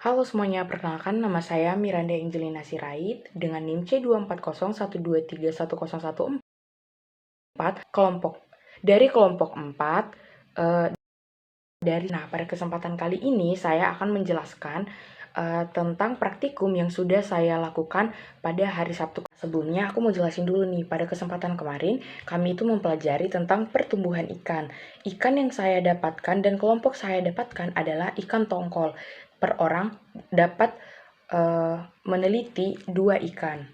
Halo semuanya, perkenalkan nama saya Miranda Angelina Sirait dengan NIM C24012310114 kelompok 4 pada kesempatan kali ini saya akan menjelaskan tentang praktikum yang sudah saya lakukan pada hari Sabtu. Sebelumnya aku mau jelasin dulu nih, pada kesempatan kemarin kami itu mempelajari tentang pertumbuhan ikan. Ikan yang saya dapatkan dan kelompok saya dapatkan adalah ikan tongkol. Per orang dapat meneliti 2 ikan.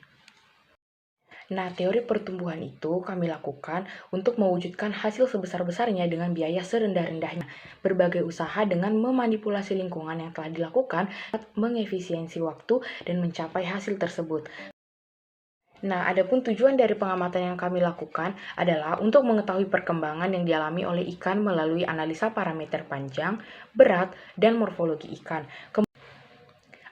Nah, teori pertumbuhan itu kami lakukan untuk mewujudkan hasil sebesar-besarnya dengan biaya serendah-rendahnya. Berbagai usaha dengan memanipulasi lingkungan yang telah dilakukan, mengefisiensi waktu, dan mencapai hasil tersebut. Nah, adapun tujuan dari pengamatan yang kami lakukan adalah untuk mengetahui perkembangan yang dialami oleh ikan melalui analisa parameter panjang, berat, dan morfologi ikan.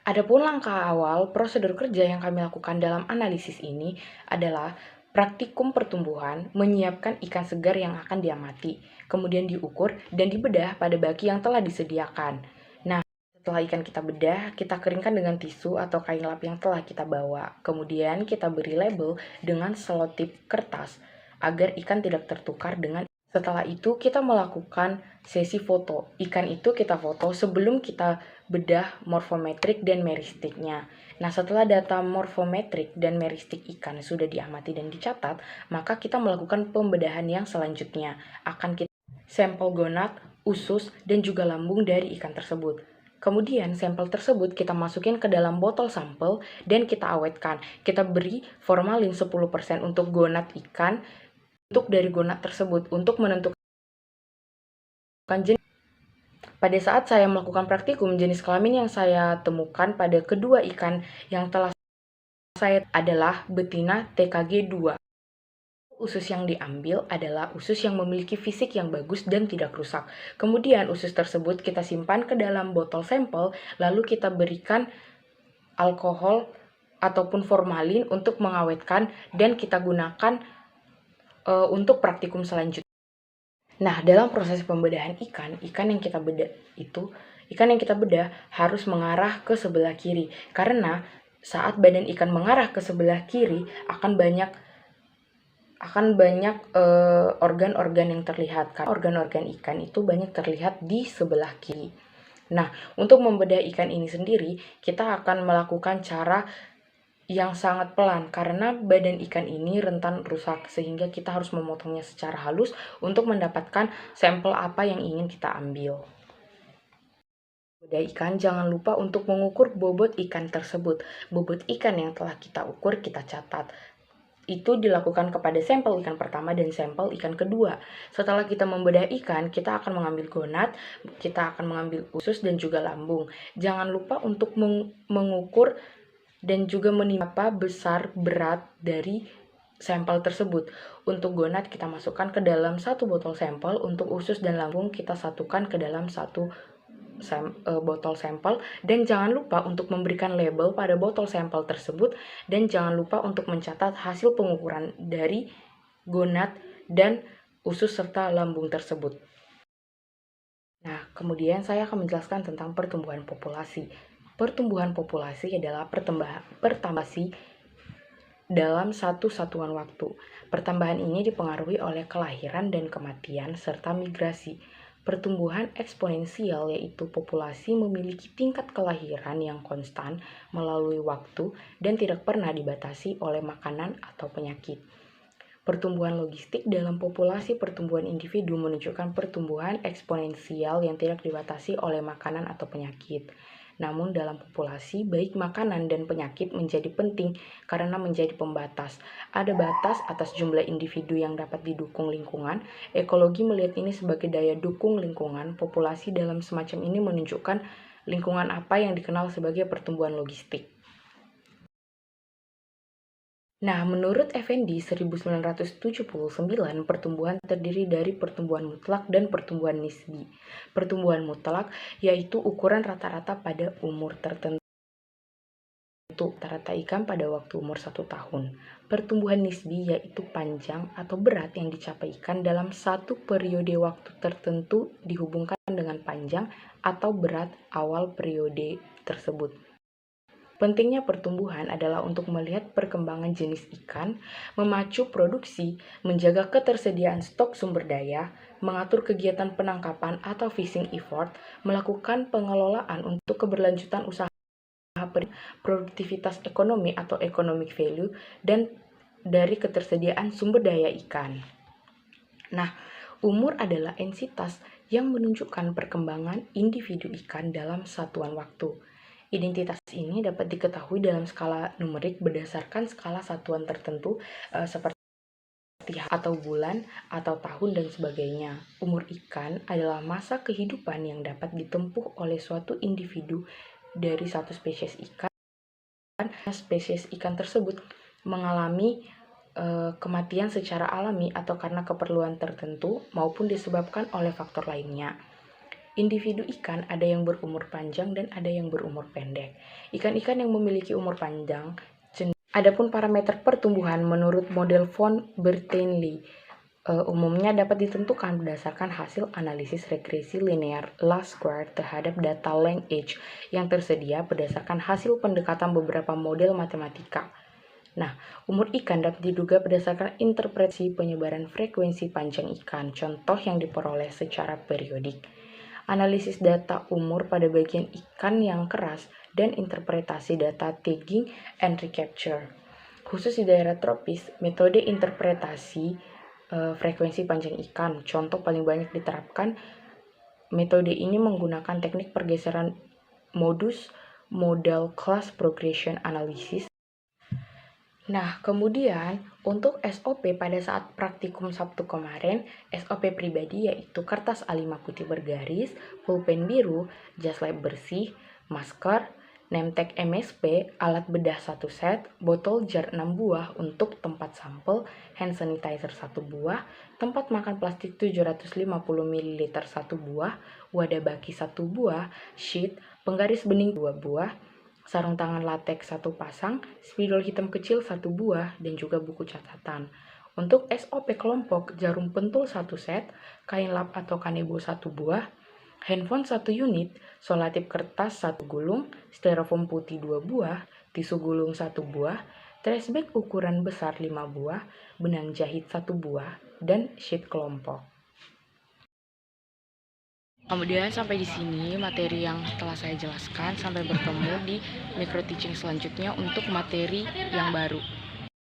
Adapun langkah awal prosedur kerja yang kami lakukan dalam analisis ini adalah praktikum pertumbuhan, menyiapkan ikan segar yang akan diamati, kemudian diukur dan dibedah pada baki yang telah disediakan. Nah, setelah ikan kita bedah, kita keringkan dengan tisu atau kain lap yang telah kita bawa. Kemudian kita beri label dengan selotip kertas agar ikan tidak tertukar dengan. Setelah itu kita melakukan sesi foto. Ikan itu kita foto sebelum kita bedah morfometrik dan meristiknya. Nah, setelah data morfometrik dan meristik ikan sudah diamati dan dicatat, maka kita melakukan pembedahan yang selanjutnya. Akan kita sampel gonad, usus, dan juga lambung dari ikan tersebut. Kemudian sampel tersebut kita masukin ke dalam botol sampel dan kita awetkan. Kita beri formalin 10% untuk gonad ikan, untuk dari gonad tersebut untuk menentukan jenis. Pada saat saya melakukan praktikum, jenis kelamin yang saya temukan pada kedua ikan yang telah saya adalah betina TKG 2. Usus yang diambil adalah usus yang memiliki fisik yang bagus dan tidak rusak. Kemudian usus tersebut kita simpan ke dalam botol sampel, lalu kita berikan alkohol ataupun formalin untuk mengawetkan dan kita gunakan untuk praktikum selanjutnya. Nah, dalam proses pembedahan ikan yang kita bedah harus mengarah ke sebelah kiri. Karena saat badan ikan mengarah ke sebelah kiri akan banyak organ-organ yang terlihat. Karena organ-organ ikan itu banyak terlihat di sebelah kiri. Nah, untuk membedah ikan ini sendiri, kita akan melakukan cara yang sangat pelan karena badan ikan ini rentan rusak, sehingga kita harus memotongnya secara halus untuk mendapatkan sampel apa yang ingin kita ambil. Pada ikan, jangan lupa untuk mengukur bobot ikan tersebut. Bobot ikan yang telah kita ukur kita catat. Itu dilakukan kepada sampel ikan pertama dan sampel ikan kedua. Setelah kita membedah ikan, kita akan mengambil gonad, kita akan mengambil usus dan juga lambung. Jangan lupa untuk mengukur dan juga menimpa besar berat dari sampel tersebut. Untuk gonad kita masukkan ke dalam satu botol sampel, untuk usus dan lambung kita satukan ke dalam satu botol sampel, dan jangan lupa untuk memberikan label pada botol sampel tersebut, dan jangan lupa untuk mencatat hasil pengukuran dari gonad dan usus serta lambung tersebut. Nah, kemudian saya akan menjelaskan tentang pertumbuhan populasi. Pertumbuhan populasi adalah pertambahan dalam satu satuan waktu. Pertambahan ini dipengaruhi oleh kelahiran dan kematian serta migrasi. Pertumbuhan eksponensial yaitu populasi memiliki tingkat kelahiran yang konstan melalui waktu dan tidak pernah dibatasi oleh makanan atau penyakit. Pertumbuhan logistik dalam populasi pertumbuhan individu menunjukkan pertumbuhan eksponensial yang tidak dibatasi oleh makanan atau penyakit. Namun dalam populasi, baik makanan dan penyakit menjadi penting karena menjadi pembatas. Ada batas atas jumlah individu yang dapat didukung lingkungan. Ekologi melihat ini sebagai daya dukung lingkungan. Populasi dalam semacam ini menunjukkan lingkungan apa yang dikenal sebagai pertumbuhan logistik. Nah, menurut Effendi 1979, pertumbuhan terdiri dari pertumbuhan mutlak dan pertumbuhan nisbi. Pertumbuhan mutlak yaitu ukuran rata-rata pada umur tertentu. rata-rata ikan pada waktu umur 1 tahun. Pertumbuhan nisbi yaitu panjang atau berat yang dicapai ikan dalam satu periode waktu tertentu dihubungkan dengan panjang atau berat awal periode tersebut. Pentingnya pertumbuhan adalah untuk melihat perkembangan jenis ikan, memacu produksi, menjaga ketersediaan stok sumber daya, mengatur kegiatan penangkapan atau fishing effort, melakukan pengelolaan untuk keberlanjutan usaha, produktivitas ekonomi atau economic value, dan dari ketersediaan sumber daya ikan. Nah, umur adalah entitas yang menunjukkan perkembangan individu ikan dalam satuan waktu. Identitas ini dapat diketahui dalam skala numerik berdasarkan skala satuan tertentu seperti atau bulan, atau tahun, dan sebagainya. Umur ikan adalah masa kehidupan yang dapat ditempuh oleh suatu individu dari satu spesies ikan. Spesies ikan tersebut mengalami kematian secara alami atau karena keperluan tertentu maupun disebabkan oleh faktor lainnya. Individu ikan ada yang berumur panjang dan ada yang berumur pendek. Ikan-ikan yang memiliki umur panjang, adapun parameter pertumbuhan menurut model von Bertainley umumnya dapat ditentukan berdasarkan hasil analisis regresi linear last square terhadap data length age yang tersedia berdasarkan hasil pendekatan beberapa model matematika. Nah, umur ikan dapat diduga berdasarkan interpretasi penyebaran frekuensi panjang ikan, contoh yang diperoleh secara periodik. Analisis data umur pada bagian ikan yang keras, dan interpretasi data tagging and recapture. Khusus di daerah tropis, metode interpretasi frekuensi panjang ikan, contoh paling banyak diterapkan. Metode ini menggunakan teknik pergeseran modus modal class progression analysis. Nah, kemudian untuk SOP pada saat praktikum Sabtu kemarin, SOP pribadi yaitu kertas A5 putih bergaris, pulpen biru, jas lab bersih, masker, name tag MSP, alat bedah 1 set, botol jar 6 buah untuk tempat sampel, hand sanitizer 1 buah, tempat makan plastik 750 ml 1 buah, wadah baki 1 buah, sheet, penggaris bening 2 buah, sarung tangan latex 1 pasang, spidol hitam kecil 1 buah, dan juga buku catatan. Untuk SOP kelompok, jarum pentul 1 set, kain lap atau kanebo 1 buah, handphone 1 unit, solatip kertas 1 gulung, styrofoam putih 2 buah, tisu gulung 1 buah, trash bag ukuran besar 5 buah, benang jahit 1 buah, dan sheet kelompok. Kemudian sampai di sini materi yang telah saya jelaskan. Sampai bertemu di micro teaching selanjutnya untuk materi yang baru.